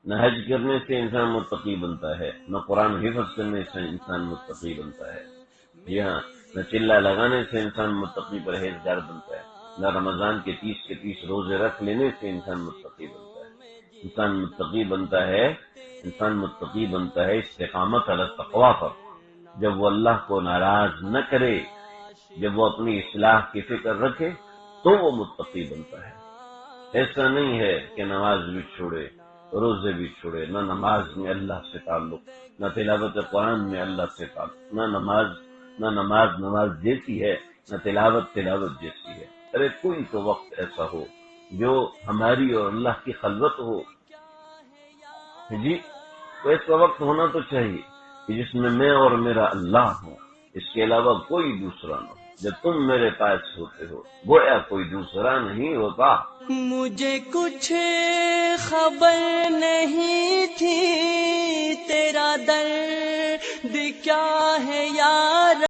نہ حج کرنے سے انسان متقی بنتا ہے، نہ قرآن حفظ کرنے سے انسان متقی بنتا ہے، جی ہاں، نہ چلہ لگانے سے انسان متقی پرہیزگار بنتا ہے، نہ رمضان کے 30 روزے رکھ لینے سے انسان متقی بنتا ہے۔ انسان متقی بنتا ہے استقامت علی التقوی پر، جب وہ اللہ کو ناراض نہ کرے، جب وہ اپنی اصلاح کی فکر رکھے تو وہ متقی بنتا ہے۔ ایسا نہیں ہے کہ نماز بھی چھوڑے، روزے بھی چھوڑے، نہ نماز میں اللہ سے تعلق، نہ تلاوت قرآن میں اللہ سے تعلق، نہ نماز جیسی ہے، نہ تلاوت جیسی ہے۔ ارے کوئی تو وقت ایسا ہو جو ہماری اور اللہ کی خلوت ہو، جی، تو ایسا وقت ہونا تو چاہیے کہ جس میں میں اور میرا اللہ ہوں، اس کے علاوہ کوئی دوسرا نہ ہو۔ جب تم میرے پاس ہوتے ہو گویا کوئی دوسرا نہیں ہوتا۔ مجھے کچھ خبر نہیں تھی تیرا درد کیا ہے یار